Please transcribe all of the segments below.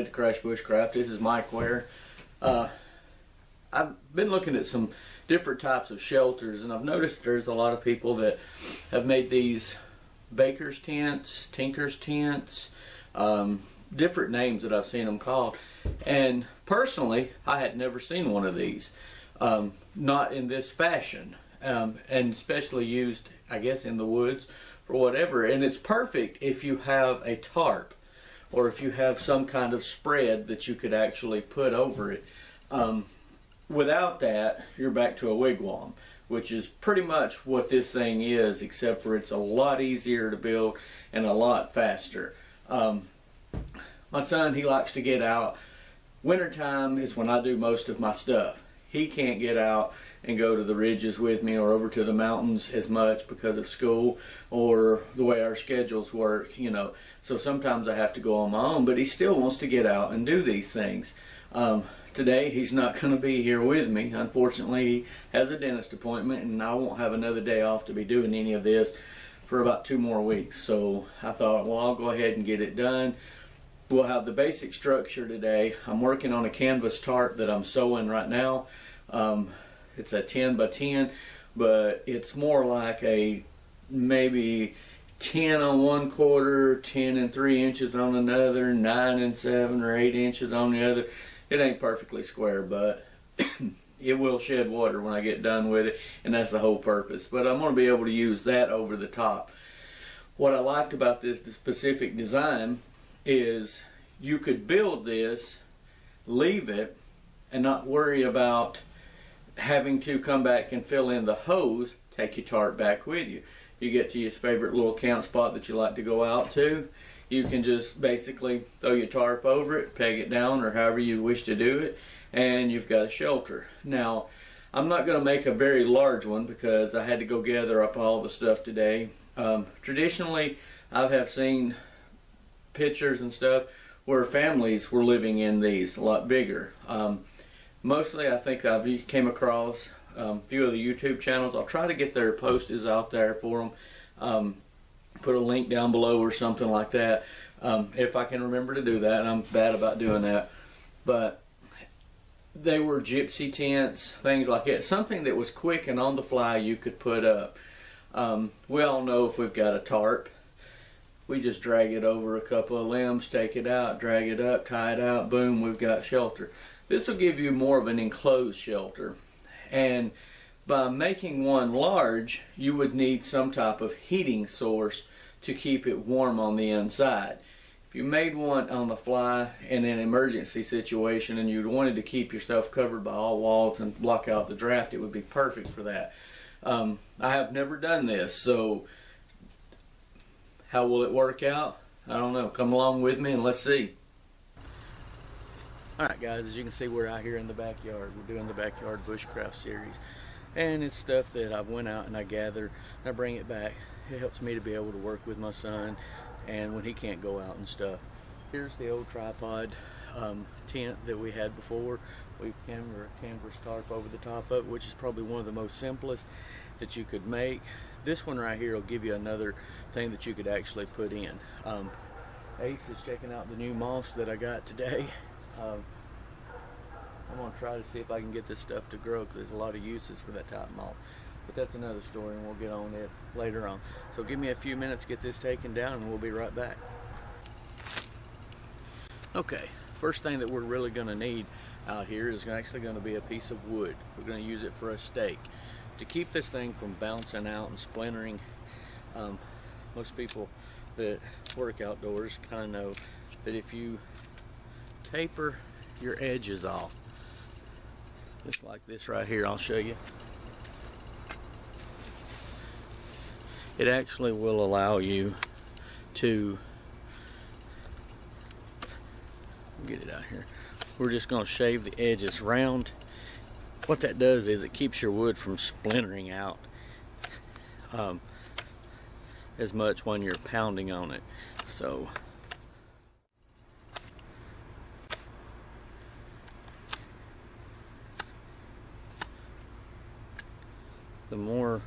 to Crash Bushcraft. This is Mike Ware. I've been looking at some different types of shelters, and I've noticed there's a lot of people that have made these baker's tents, tinker's tents, different names that I've seen them called. And personally, I had never seen one of these, not in this fashion, and especially used, I guess, in the woods or whatever. And it's perfect if you have a tarp or if you have some kind of spread that you could actually put over it. Without that, you're back to a wigwam, which is pretty much what this thing is, except for it's a lot easier to build and a lot faster. My son, he likes to get out. Wintertime is when I do most of my stuff. He can't get out and go to the ridges with me or over to the mountains as much because of school or the way our schedules work, you know. So sometimes I have to go on my own, but he still wants to get out and do these things. Today he's not going to be here with me. Unfortunately, he has a dentist appointment, and I won't have another day off to be doing any of this for about 2 more weeks. So I thought, well, I'll go ahead and get it done. We'll have the basic structure today. I'm working on a canvas tarp that I'm sewing right now. It's a 10 by 10, but it's more like a maybe 10 on one quarter, 10 3 inches on another, 9 7 or 8 inches on the other. It ain't perfectly square, but it will shed water when I get done with it, and that's the whole purpose. But I'm going to be able to use that over the top. What I liked about this specific design is you could build this, leave it, and not worry about having to come back and fill in the hose, take your tarp back with you. You get to your favorite little camp spot that you like to go out to, you can just basically throw your tarp over it, peg it down, or however you wish to do it, and you've got a shelter. Now, I'm not going to make a very large one because I had to go gather up all the stuff today. Traditionally, I have seen pictures and stuff where families were living in these, a lot bigger. Mostly, I think I came across a few of the YouTube channels. I'll try to get their posters out there for them. Put a link down below or something like that, if I can remember to do that. I'm bad about doing that. But they were gypsy tents, things like that. Something that was quick and on the fly you could put up. We all know if we've got a tarp, we just drag it over a couple of limbs, take it out, drag it up, tie it out, boom, we've got shelter. This will give you more of an enclosed shelter. And by making one large, you would need some type of heating source to keep it warm on the inside. If you made one on the fly in an emergency situation and you wanted to keep yourself covered by all walls and block out the draft, it would be perfect for that. I have never done this, so how will it work out? I don't know. Come along with me and let's see. Alright guys, as you can see, we're out here in the backyard. We're doing the Backyard Bushcraft series. And it's stuff that I went out and I gathered and I bring it back. It helps me to be able to work with my son and when he can't go out and stuff. Here's the old tripod tent that we had before. We canvas tarp over the top of it, which is probably one of the most simplest that you could make. This one right here will give you another thing that you could actually put in. Ace is checking out the new moss that I got today. I'm going to try to see if I can get this stuff to grow because there's a lot of uses for that type of moss. But that's another story and we'll get on it later on. So give me a few minutes to get this taken down and we'll be right back. Okay, first thing that we're really going to need out here is actually going to be a piece of wood. We're going to use it for a stake. To keep this thing from bouncing out and splintering, most people that work outdoors kind of know that if you taper your edges off, just like this right here, I'll show you. It actually will allow you to get it out here. We're just going to shave the edges round. What that does is it keeps your wood from splintering out as much when you're pounding on it. So the more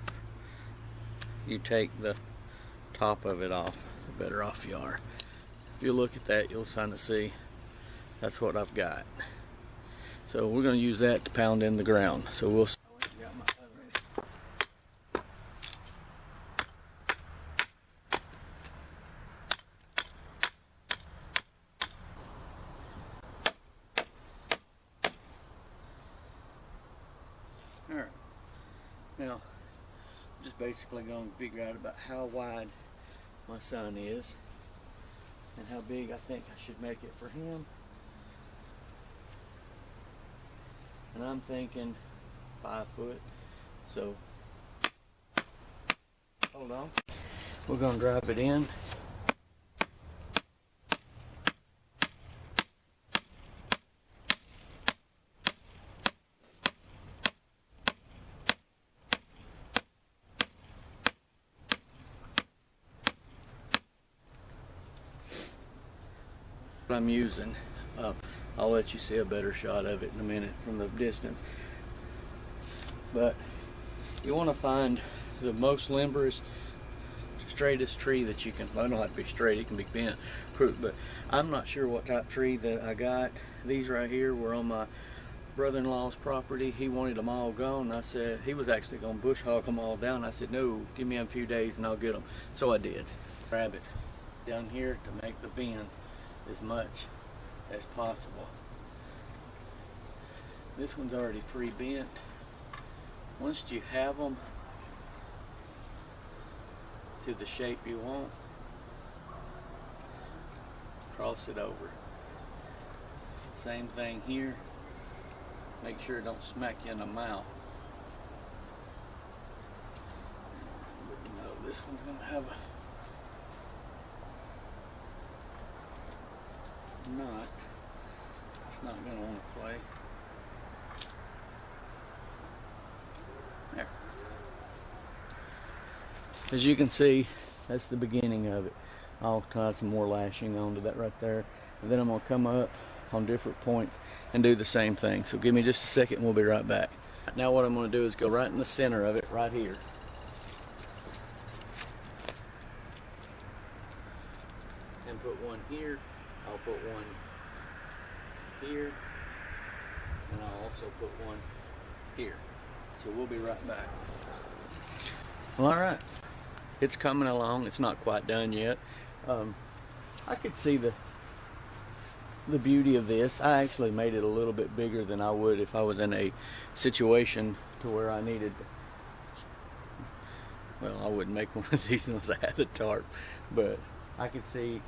you take the top of it off, the better off you are. If you look at that, you'll kind of see that's what I've got. So we're going to use that to pound in the ground. So we'll Alright, now just basically going to figure out about how wide my son is and how big I think I should make it for him. And I'm thinking 5 foot. So hold on, we're going to drop it in. I'm using, I'll let you see a better shot of it in a minute from the distance, but you want to find the most limberest, straightest tree that you can. Well, it don't have to be straight, it can be bent, but I'm not sure what type of tree that I got. These right here were on my brother-in-law's property. He wanted them all gone. I said, he was actually going to bush hog them all down. I said, no, give me a few days and I'll get them. So I did. Grab it down here to make the bend as much as possible. This one's already pre-bent. Once you have them to the shape you want, cross it over. Same thing here. Make sure it don't smack you in the mouth. But no, this one's gonna have a knot. It's not going to want to play. There. As you can see, that's the beginning of it. I'll tie some more lashing onto that right there, and then I'm going to come up on different points and do the same thing. So give me just a second and we'll be right back. Now what I'm going to do is go right in the center of it, right here. And put one here. I'll put one here, and I'll also put one here. So we'll be right back. Well, alright, it's coming along. It's not quite done yet. I could see the beauty of this. I actually made it a little bit bigger than I would if I was in a situation to where I needed, well, I wouldn't make one of these unless I had a tarp, but I could see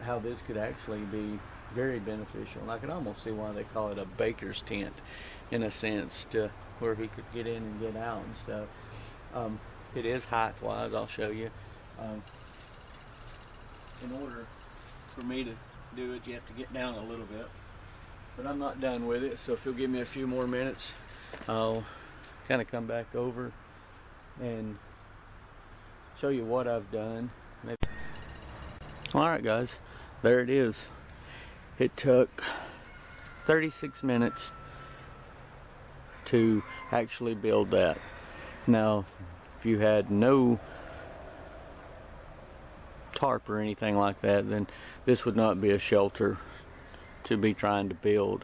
how this could actually be very beneficial, and I could almost see why they call it a baker's tent, in a sense, to where he could get in and get out and stuff. It is height wise, I'll show you. In order for me to do it, you have to get down a little bit, but I'm not done with it, so if you'll give me a few more minutes, I'll kind of come back over and show you what I've done. Alright guys, there it is. It took 36 minutes to actually build that. Now, if you had no tarp or anything like that, then this would not be a shelter to be trying to build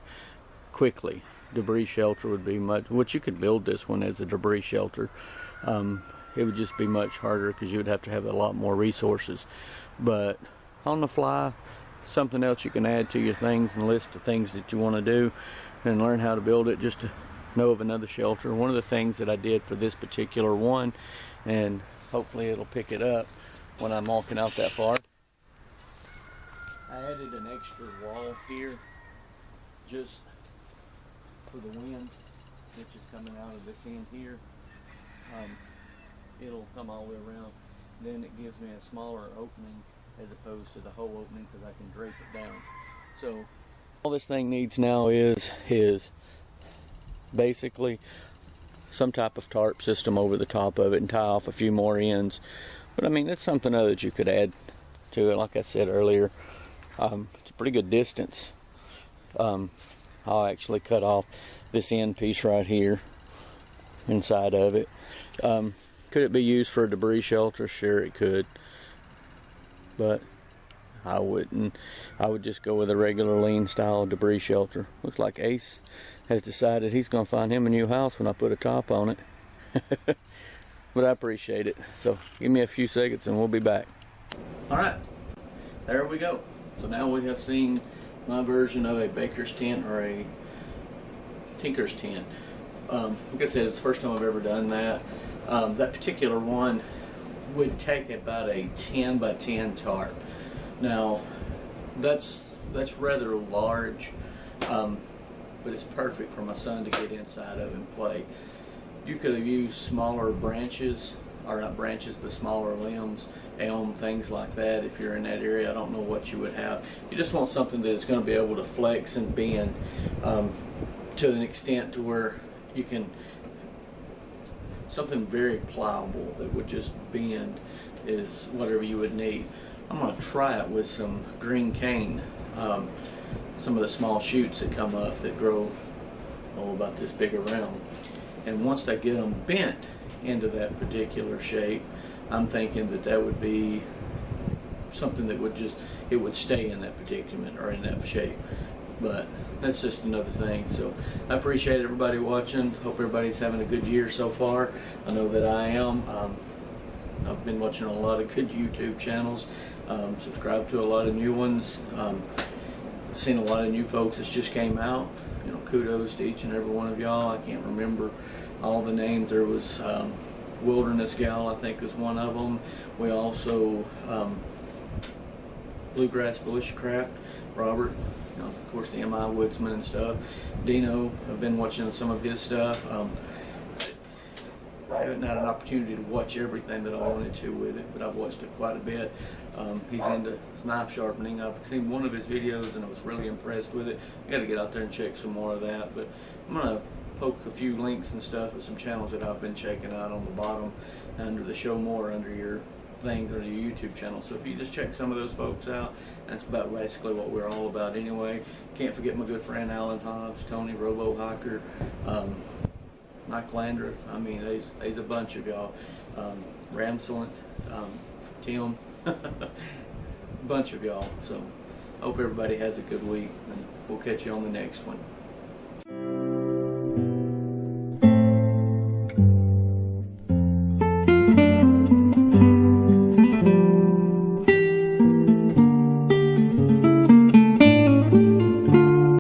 quickly. Debris shelter would be much, which you could build this one as a debris shelter. It would just be much harder because you would have to have a lot more resources. But on the fly, something else you can add to your things and list of things that you want to do and learn how to build it, just to know of another shelter. One of the things that I did for this particular one, and hopefully it'll pick it up when I'm walking out that far, I added an extra wall here just for the wind, which is coming out of this end here. It'll come all the way around. Then it gives me a smaller opening as opposed to the whole opening, because I can drape it down. So all this thing needs now is basically some type of tarp system over the top of it and tie off a few more ends. But I mean, it's something other that you could add to it. Like I said earlier, it's a pretty good distance. I'll actually cut off this end piece right here inside of it. Could it be used for a debris shelter? Sure, it could. But I wouldn't. I would just go with a regular lean style debris shelter. Looks like Ace has decided he's going to find him a new house when I put a top on it. But I appreciate it. So give me a few seconds and we'll be back. Alright, there we go. So now we have seen my version of a baker's tent or a tinker's tent. Like I said, it's the first time I've ever done that. That particular one would take about a 10 by 10 tarp. Now that's rather large, but it's perfect for my son to get inside of and play. You could have used smaller branches, or not branches, but smaller limbs, elm, things like that. If you're in that area, I don't know what you would have. You just want something that is going to be able to flex and bend to an extent to where you can, something very pliable that would just bend is whatever you would need. I'm going to try it with some green cane, some of the small shoots that come up that grow about this big around. And once I get them bent into that particular shape, I'm thinking that that would be something that would just, it would stay in that predicament or in that shape. But that's just another thing. So I appreciate everybody watching. Hope everybody's having a good year so far. I know that I am. I've been watching a lot of good YouTube channels, subscribed to a lot of new ones, seen a lot of new folks that just came out. You know, kudos to each and every one of y'all. I can't remember all the names. There was Wilderness Gal, I think, is one of them. We also Bluegrass Bushcraft, Robert, you know, of course, the MI Woodsman and stuff. Dino, I've been watching some of his stuff. I haven't had an opportunity to watch everything that I wanted to with it, but I've watched it quite a bit. He's into knife sharpening. I've seen one of his videos and I was really impressed with it. I got to get out there and check some more of that, but I'm going to poke a few links and stuff of some channels that I've been checking out on the bottom under the show more under your thing or your YouTube channel. So if you just check some of those folks out, that's about basically what we're all about anyway. Can't forget my good friend Alan Hobbs, Tony Robo Hiker, Mike Landreth. I mean, there's a bunch of y'all. Ramsolent, Tim, bunch of y'all. So hope everybody has a good week, and we'll catch you on the next one.